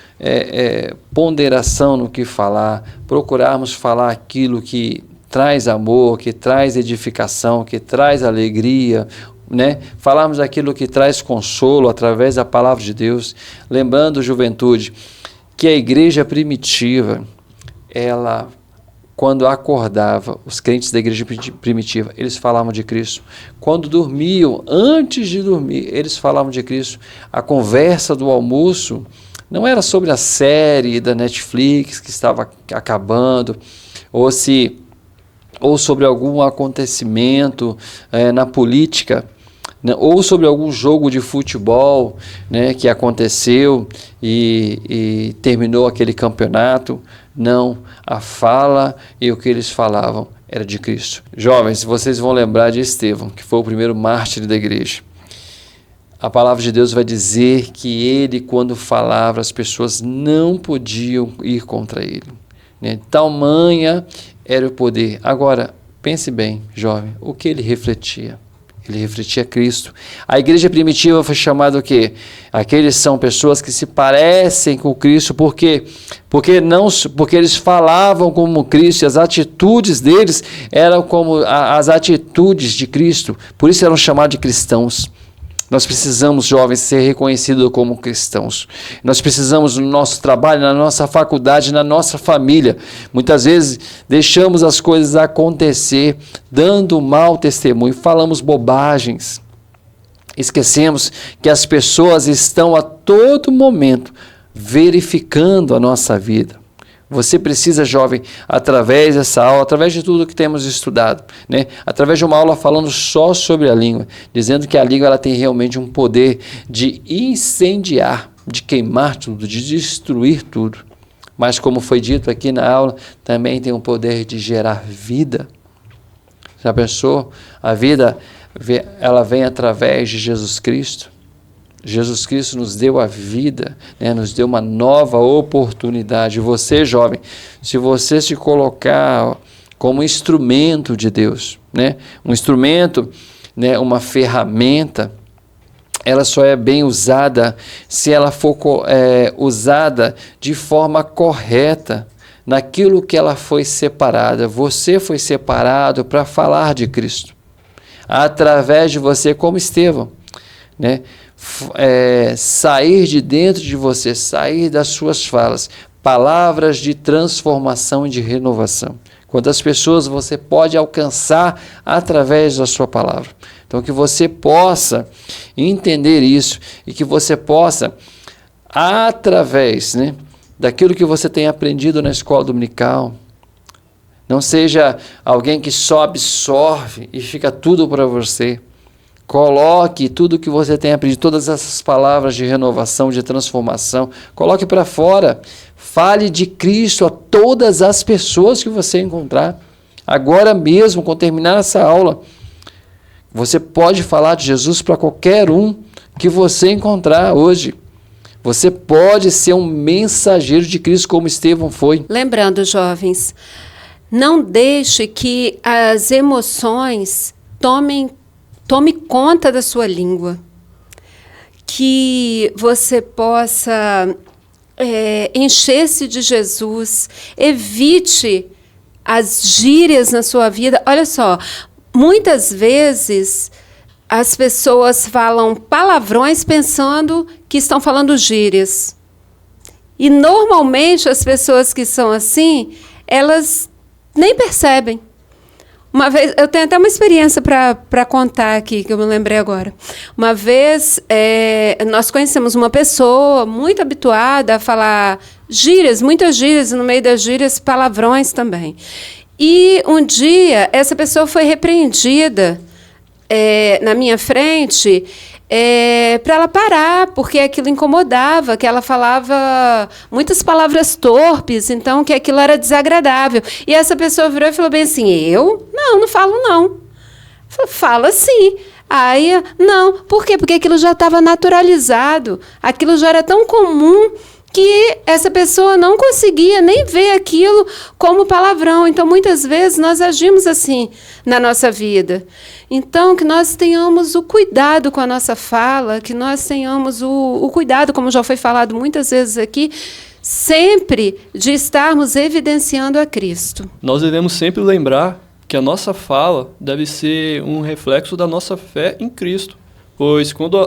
ponderação no que falar, procurarmos falar aquilo que traz amor, que traz edificação, que traz alegria, né? Falarmos aquilo que traz consolo através da palavra de Deus. Lembrando, juventude, que a igreja primitiva, ela, quando acordava, os crentes da igreja primitiva, eles falavam de Cristo. Quando dormiam, antes de dormir, eles falavam de Cristo. A conversa do almoço não era sobre a série da Netflix que estava acabando, ou sobre algum acontecimento na política, né, ou sobre algum jogo de futebol, né, que aconteceu e terminou aquele campeonato. Não, a fala e o que eles falavam era de Cristo. Jovens, vocês vão lembrar de Estevão, que foi o primeiro mártir da igreja. A palavra de Deus vai dizer que ele, quando falava, as pessoas não podiam ir contra ele, né? Tamanha era o poder. Agora, pense bem, jovem, o que ele refletia? Ele refletia Cristo. A igreja primitiva foi chamada o quê? Aqueles são pessoas que se parecem com Cristo. Por quê? Porque eles falavam como Cristo, e as atitudes deles eram como as atitudes de Cristo. Por isso eram chamados de cristãos. Nós precisamos, jovens, ser reconhecidos como cristãos. Nós precisamos, no nosso trabalho, na nossa faculdade, na nossa família. Muitas vezes deixamos as coisas acontecer, dando mau testemunho, falamos bobagens. Esquecemos que as pessoas estão a todo momento verificando a nossa vida. Você precisa, jovem, através dessa aula, através de tudo que temos estudado, né? Através de uma aula falando só sobre a língua, dizendo que a língua ela tem realmente um poder de incendiar, de queimar tudo, de destruir tudo. Mas como foi dito aqui na aula, também tem o poder de gerar vida. Já pensou? A vida, ela vem através de Jesus Cristo. Jesus Cristo nos deu a vida, né? Nos deu uma nova oportunidade. Você, jovem, se você se colocar como instrumento de Deus, né? Um instrumento, né? Uma ferramenta, ela só é bem usada se ela for usada de forma correta, naquilo que ela foi separada. Você foi separado para falar de Cristo, através de você, como Estevão, né? Sair de dentro de você, sair das suas falas, palavras de transformação e de renovação. Quantas pessoas você pode alcançar através da sua palavra. Então, que você possa entender isso e que você possa, através, né, daquilo que você tem aprendido na escola dominical, não seja alguém que só absorve e fica tudo para você. Coloque tudo que você tem aprendido, todas essas palavras de renovação, de transformação, coloque para fora. Fale de Cristo a todas as pessoas que você encontrar. Agora mesmo, quando terminar essa aula, você pode falar de Jesus para qualquer um que você encontrar hoje. Você pode ser um mensageiro de Cristo como Estevão foi. Lembrando, jovens, não deixe que as emoções tome conta da sua língua, que você possa encher-se de Jesus, evite as gírias na sua vida. Olha só, muitas vezes as pessoas falam palavrões pensando que estão falando gírias. E normalmente as pessoas que são assim, elas nem percebem. Uma vez, eu tenho até uma experiência para contar aqui, que eu me lembrei agora. Uma vez, nós conhecemos uma pessoa muito habituada a falar gírias, muitas gírias, e no meio das gírias, palavrões também. E um dia, essa pessoa foi repreendida na minha frente para ela parar, porque aquilo incomodava, que ela falava muitas palavras torpes, então que aquilo era desagradável. E essa pessoa virou e falou bem assim, eu? Não falo não. Fala sim. Aí, não. Por quê? Porque aquilo já estava naturalizado, aquilo já era tão comum que essa pessoa não conseguia nem ver aquilo como palavrão. Então, muitas vezes, nós agimos assim na nossa vida. Então, que nós tenhamos o cuidado com a nossa fala, que nós tenhamos o cuidado, como já foi falado muitas vezes aqui, sempre de estarmos evidenciando a Cristo. Nós devemos sempre lembrar que a nossa fala deve ser um reflexo da nossa fé em Cristo. Pois quando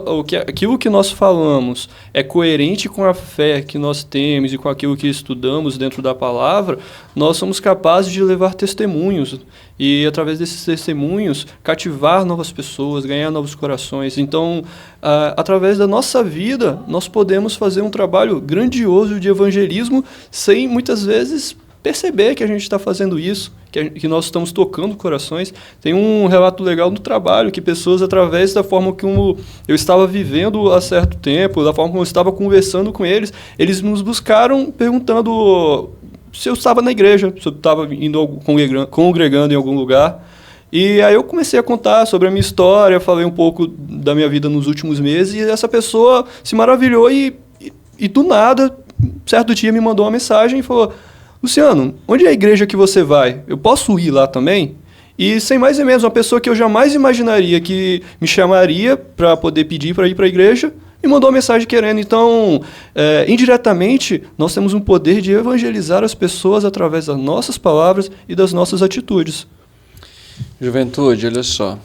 aquilo que nós falamos é coerente com a fé que nós temos e com aquilo que estudamos dentro da palavra, nós somos capazes de levar testemunhos e, através desses testemunhos, cativar novas pessoas, ganhar novos corações. Então, através da nossa vida, nós podemos fazer um trabalho grandioso de evangelismo sem, muitas vezes, perceber que a gente está fazendo isso, que nós estamos tocando corações. Tem um relato legal no trabalho, que pessoas, através da forma como eu estava vivendo há certo tempo, da forma como eu estava conversando com eles nos buscaram perguntando se eu estava na igreja, se eu estava indo congregando em algum lugar. E aí eu comecei a contar sobre a minha história, falei um pouco da minha vida nos últimos meses, e essa pessoa se maravilhou e do nada, certo dia me mandou uma mensagem e falou: Luciano, onde é a igreja que você vai? Eu posso ir lá também? E, sem mais nem menos, uma pessoa que eu jamais imaginaria que me chamaria para poder pedir para ir para a igreja, me mandou uma mensagem querendo. Então, indiretamente, nós temos um poder de evangelizar as pessoas através das nossas palavras e das nossas atitudes. Juventude, olha só,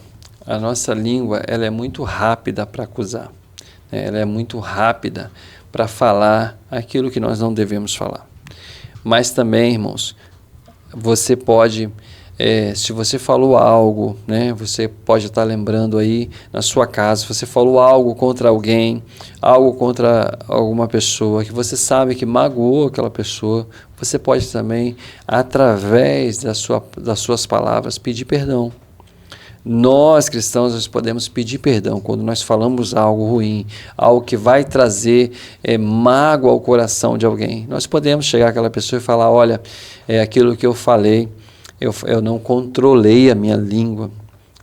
a nossa língua ela é muito rápida para acusar, né? Ela é muito rápida para falar aquilo que nós não devemos falar. Mas também, irmãos, você pode Se você falou algo, né, você pode estar lembrando aí na sua casa, se você falou algo contra alguém, algo contra alguma pessoa, que você sabe que magoou aquela pessoa, você pode também, através das suas palavras, pedir perdão. Nós, cristãos, nós podemos pedir perdão quando nós falamos algo ruim, algo que vai trazer mágoa ao coração de alguém. Nós podemos chegar àquela pessoa e falar, olha, aquilo que eu falei, eu não controlei a minha língua.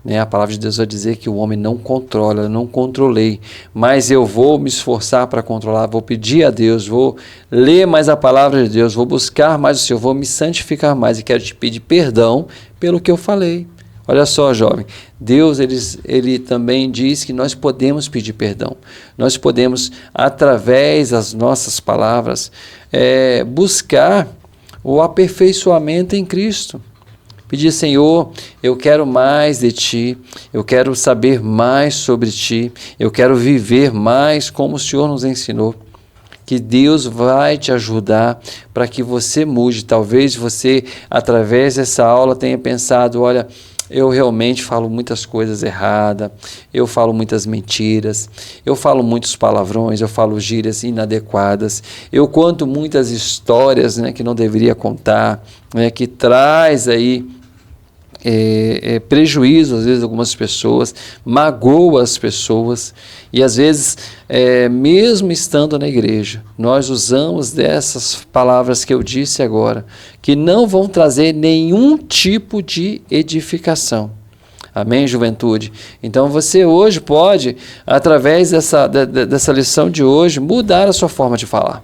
Né? A palavra de Deus vai dizer que o homem não controla, eu não controlei, mas eu vou me esforçar para controlar, vou pedir a Deus, vou ler mais a palavra de Deus, vou buscar mais o Senhor, vou me santificar mais e quero te pedir perdão pelo que eu falei. Olha só, jovem, Deus ele também diz que nós podemos pedir perdão. Nós podemos, através das nossas palavras, buscar o aperfeiçoamento em Cristo. Pedir, Senhor, eu quero mais de Ti, eu quero saber mais sobre Ti, eu quero viver mais como o Senhor nos ensinou. Que Deus vai te ajudar para que você mude. Talvez você, através dessa aula, tenha pensado, olha, eu realmente falo muitas coisas erradas, eu falo muitas mentiras, eu falo muitos palavrões, eu falo gírias inadequadas, eu conto muitas histórias, né, que não deveria contar, né, que traz aí prejuízo, às vezes, a algumas pessoas, magoa as pessoas, e às vezes, mesmo estando na igreja, nós usamos dessas palavras que eu disse agora, que não vão trazer nenhum tipo de edificação. Amém, juventude? Então você hoje pode, através dessa lição de hoje, mudar a sua forma de falar.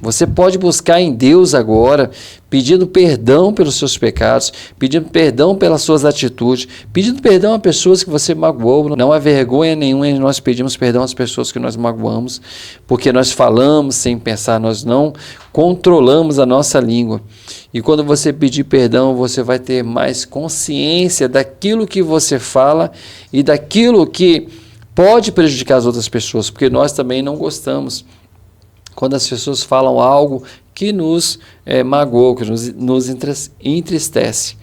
Você pode buscar em Deus agora, pedindo perdão pelos seus pecados, pedindo perdão pelas suas atitudes, pedindo perdão a pessoas que você magoou. Não há vergonha nenhuma em nós pedirmos perdão às pessoas que nós magoamos, porque nós falamos sem pensar, nós não controlamos a nossa língua. E quando você pedir perdão, você vai ter mais consciência daquilo que você fala e daquilo que pode prejudicar as outras pessoas, porque nós também não gostamos quando as pessoas falam algo que nos magoa, que nos entristece.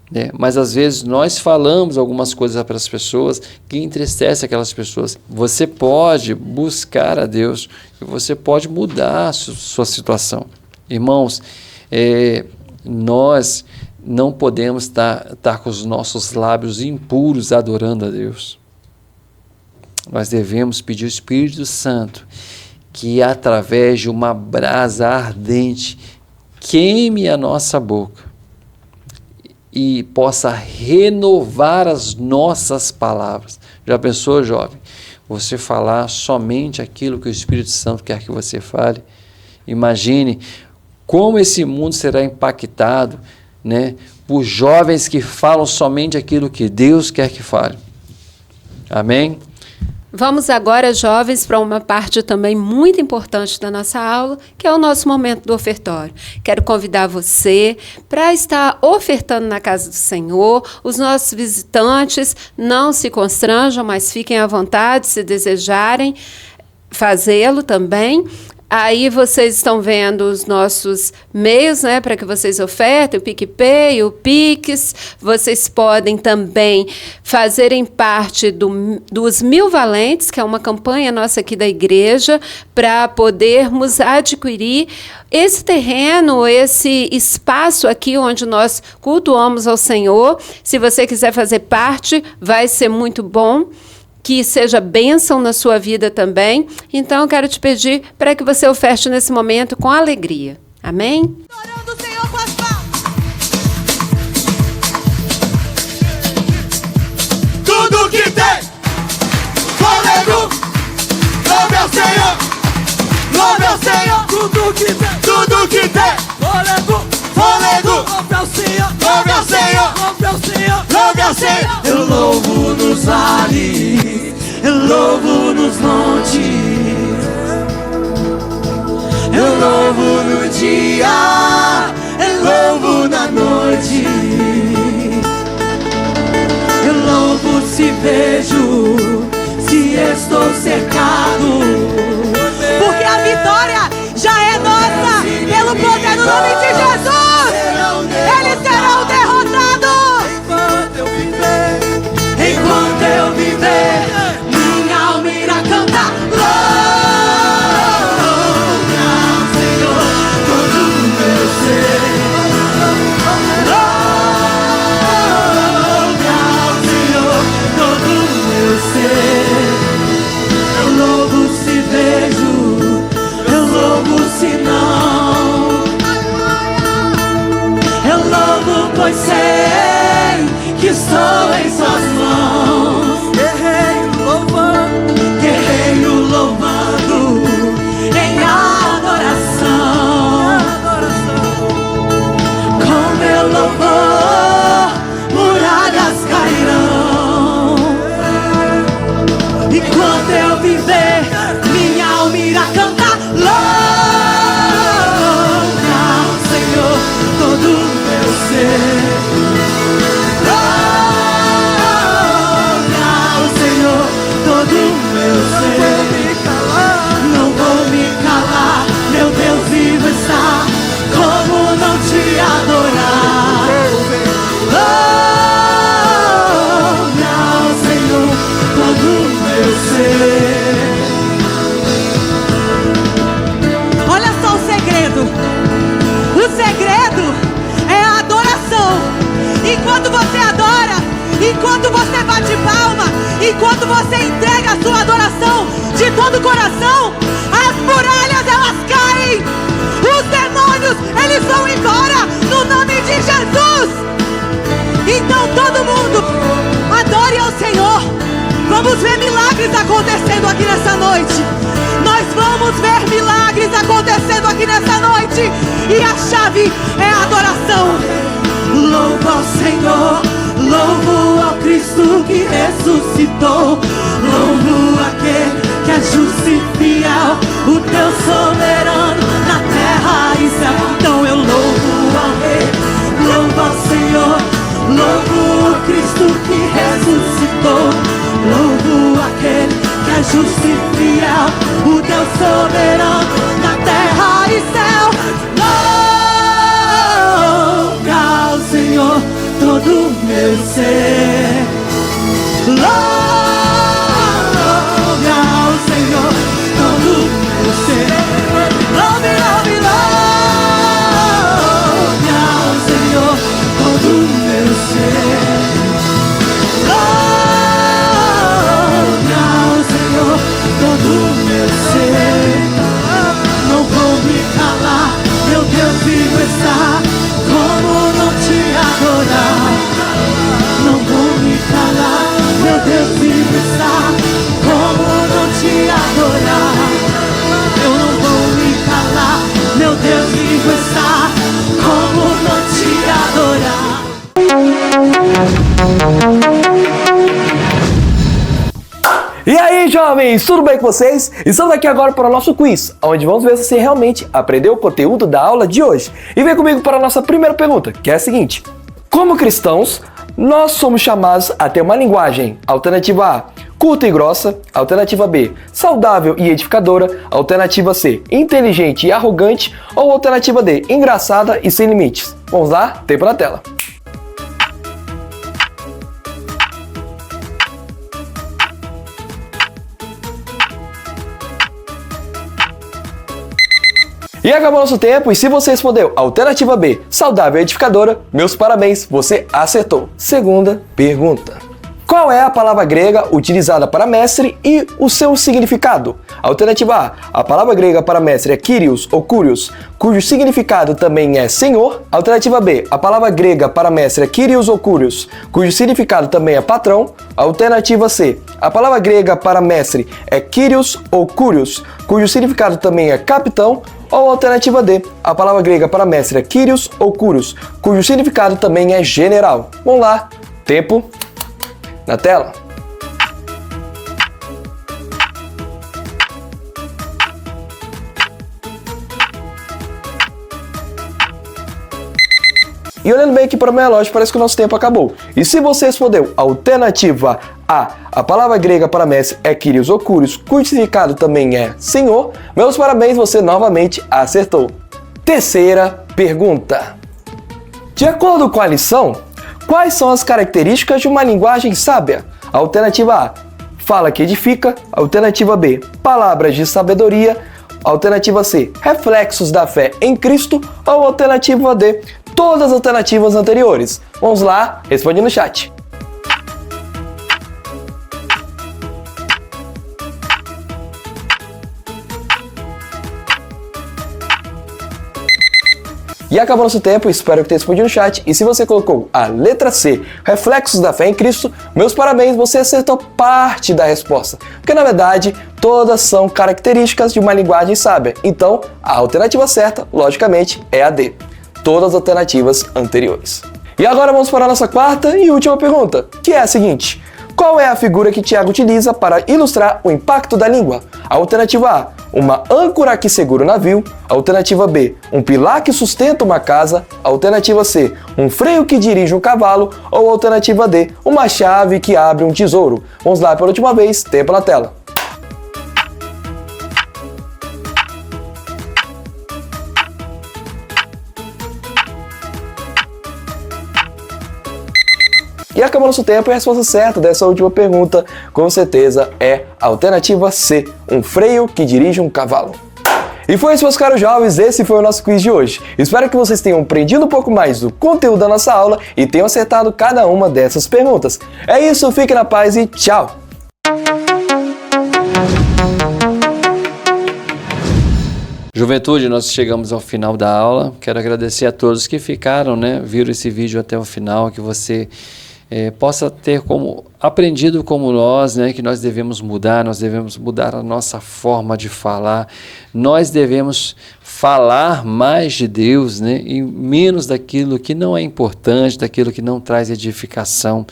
Né? Mas às vezes nós falamos algumas coisas para as pessoas que entristecem aquelas pessoas. Você pode buscar a Deus e você pode mudar a sua situação. Irmãos, nós não podemos estar com os nossos lábios impuros adorando a Deus. Nós devemos pedir ao Espírito Santo que através de uma brasa ardente queime a nossa boca e possa renovar as nossas palavras. Já pensou, jovem? Você falar somente aquilo que o Espírito Santo quer que você fale? Imagine como esse mundo será impactado, né, por jovens que falam somente aquilo que Deus quer que fale. Amém? Vamos agora, jovens, para uma parte também muito importante da nossa aula, que é o nosso momento do ofertório. Quero convidar você para estar ofertando na casa do Senhor. Os nossos visitantes não se constranjam, mas fiquem à vontade, se desejarem fazê-lo também. Aí vocês estão vendo os nossos meios, né, para que vocês ofertem, o PicPay, o Pix. Vocês podem também fazerem parte dos 1000 Valentes, que é uma campanha nossa aqui da igreja, para podermos adquirir esse terreno, esse espaço aqui onde nós cultuamos ao Senhor. Se você quiser fazer parte, vai ser muito bom. Que seja bênção na sua vida também. Então, eu quero te pedir para que você oferte nesse momento com alegria. Amém? Adorando o Senhor com as palmas. Tudo que tem, fôlego, louve ao Senhor. Louve ao Senhor. Tudo que tem, fôlego, louve ao Senhor. Louve ao Senhor. Louve ao Senhor. Louve ao Senhor. Eu louvo nos vales, eu louvo nos montes, eu louvo no dia, eu louvo na noite, eu louvo se vejo, se estou cercado, porque a vitória já é nossa, pelo poder do nome de Jesus. Eles serão derrotados. meu ser. Não vou me calar, meu Deus vivo está. Como não te adorar? Louve ao Senhor todo o meu ser. Olha só o segredo. O segredo é a adoração. Enquanto você adora, enquanto você bate palma, enquanto você entrega a sua adoração de todo o coração, as muralhas elas caem. Os demônios, eles vão embora no nome de Jesus. Então todo mundo adore ao Senhor. Vamos ver milagres acontecendo aqui nessa noite. Nós vamos ver milagres acontecendo aqui nessa noite. E a chave é a adoração. Louvo ao Senhor, louvo ao Cristo que ressuscitou. Louvo aquele que é justo e fiel, o Deus soberano na terra e céu. Então eu louvo ao Rei, louvo ao Senhor, louvo o Cristo que ressuscitou. Louvo aquele que é justo e fiel, o Deus soberano na terra e céu. Louve ao Senhor todo o meu ser. Louve ao Senhor todo o meu ser. Louve, louve, louve ao Senhor todo o meu ser. Louve ao Senhor todo o meu ser. Não vou me calar, meu Deus vivo está. Como não te adorar? Não vou me calar, meu Deus vivo está. Como não te adorar? Eu não vou me calar, meu Deus vivo está. Como não te adorar? E aí, jovens, tudo bem com vocês? Estamos aqui agora para o nosso quiz, onde vamos ver se você realmente aprendeu o conteúdo da aula de hoje. E vem comigo para a nossa primeira pergunta, que é a seguinte: como cristãos, nós somos chamados a ter uma linguagem alternativa A, curta e grossa, alternativa B, saudável e edificadora, alternativa C, inteligente e arrogante, ou alternativa D, engraçada e sem limites? Vamos lá? Tempo na tela. E acabou nosso tempo, e se você respondeu alternativa B, saudável e edificadora, meus parabéns, você acertou. Segunda pergunta: qual é a palavra grega utilizada para mestre e o seu significado? Alternativa A, a palavra grega para mestre é Kyrios ou Kurios, cujo significado também é Senhor. Alternativa B, a palavra grega para mestre é Kyrios ou Kurios, cujo significado também é patrão. Alternativa C, a palavra grega para mestre é Kyrios ou Kurios, cujo significado também é capitão. Ou alternativa D, a palavra grega para mestre é Kyrios ou Kurios, cujo significado também é general. Vamos lá, tempo na tela. E olhando bem aqui para o meu relógio, parece que o nosso tempo acabou. E se você respondeu alternativa A palavra grega para mestre é Kyrios ou Kurios, cujo significado também é Senhor, meus parabéns, você novamente acertou. Terceira pergunta: de acordo com a lição, quais são as características de uma linguagem sábia? Alternativa A, fala que edifica. Alternativa B, palavras de sabedoria. Alternativa C, reflexos da fé em Cristo. Ou alternativa D, todas as alternativas anteriores? Vamos lá, responde no chat. E acabou nosso tempo, espero que tenha respondido no chat. E se você colocou a letra C, reflexos da fé em Cristo, meus parabéns, você acertou parte da resposta. Porque na verdade, todas são características de uma linguagem sábia. Então, a alternativa certa, logicamente, é a D. Todas as alternativas anteriores. E agora vamos para a nossa quarta e última pergunta, que é a seguinte: qual é a figura que Tiago utiliza para ilustrar o impacto da língua? Alternativa A, uma âncora que segura o navio. Alternativa B, um pilar que sustenta uma casa. Alternativa C, um freio que dirige um cavalo. Ou alternativa D, uma chave que abre um tesouro. Vamos lá pela última vez, tempo na tela. E acabou nosso tempo e a resposta certa dessa última pergunta, com certeza, é a alternativa C, um freio que dirige um cavalo. E foi isso, meus caros jovens, esse foi o nosso quiz de hoje. Espero que vocês tenham aprendido um pouco mais do conteúdo da nossa aula e tenham acertado cada uma dessas perguntas. É isso, fique na paz e tchau! Juventude, nós chegamos ao final da aula. Quero agradecer a todos que ficaram, viram esse vídeo até o final, que você possa ter aprendido como nós, que nós devemos mudar a nossa forma de falar, nós devemos falar mais de Deus, e menos daquilo que não é importante, daquilo que não traz edificação.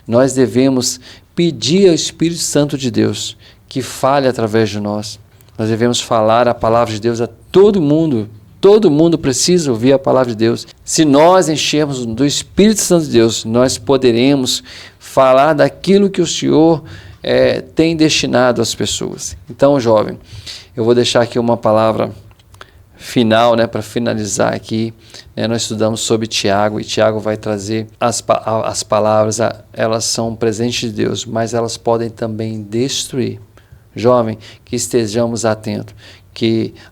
Nós devemos pedir ao Espírito Santo de Deus que fale através de nós. Nós devemos falar a palavra de Deus a todo mundo. Todo mundo precisa ouvir a palavra de Deus. Se nós enchermos do Espírito Santo de Deus, nós poderemos falar daquilo que o Senhor tem destinado às pessoas. Então, jovem, eu vou deixar aqui uma palavra final, para finalizar aqui. Nós estudamos sobre Tiago, e Tiago vai trazer as palavras, elas são um presente de Deus, mas elas podem também destruir. Jovem, que estejamos atentos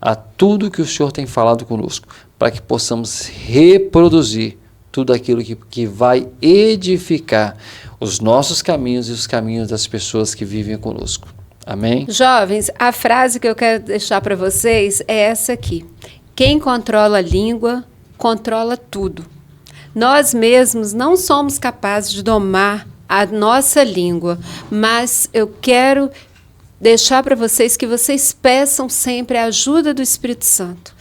a tudo que o Senhor tem falado conosco, para que possamos reproduzir tudo aquilo que vai edificar os nossos caminhos e os caminhos das pessoas que vivem conosco. Amém? Jovens, a frase que eu quero deixar para vocês é essa aqui: quem controla a língua, controla tudo. Nós mesmos não somos capazes de domar a nossa língua, mas eu quero deixar para vocês que vocês peçam sempre a ajuda do Espírito Santo.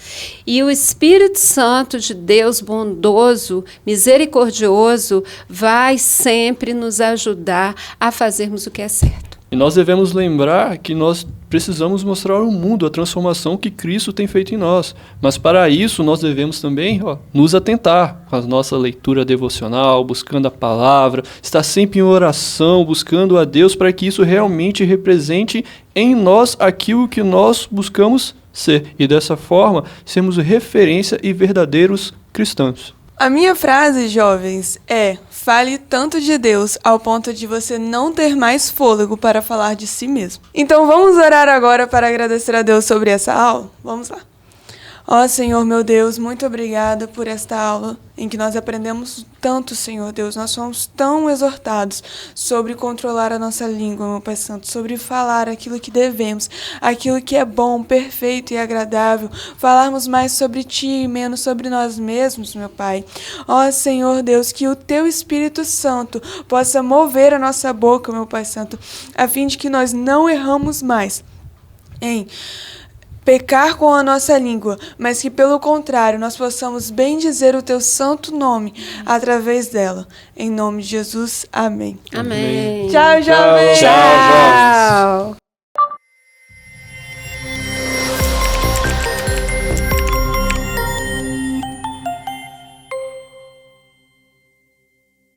E o Espírito Santo de Deus bondoso, misericordioso, vai sempre nos ajudar a fazermos o que é certo. E nós devemos lembrar que nós precisamos mostrar ao mundo a transformação que Cristo tem feito em nós. Mas para isso nós devemos também nos atentar com a nossa leitura devocional, buscando a palavra, estar sempre em oração, buscando a Deus para que isso realmente represente em nós aquilo que nós buscamos ser. E dessa forma, sermos referência e verdadeiros cristãos. A minha frase, jovens, é: fale tanto de Deus ao ponto de você não ter mais fôlego para falar de si mesmo. Então vamos orar agora para agradecer a Deus sobre essa aula? Vamos lá. Ó Senhor meu Deus, muito obrigada por esta aula em que nós aprendemos tanto, Senhor Deus. Nós somos tão exortados sobre controlar a nossa língua, meu Pai Santo, sobre falar aquilo que devemos, aquilo que é bom, perfeito e agradável, falarmos mais sobre Ti e menos sobre nós mesmos, meu Pai. Ó Senhor Deus, que o Teu Espírito Santo possa mover a nossa boca, meu Pai Santo, a fim de que nós não erramos mais em pecar com a nossa língua, mas que pelo contrário nós possamos bem dizer o Teu santo nome através dela. Em nome de Jesus, amém. Amém. Tchau, jovens. Tchau.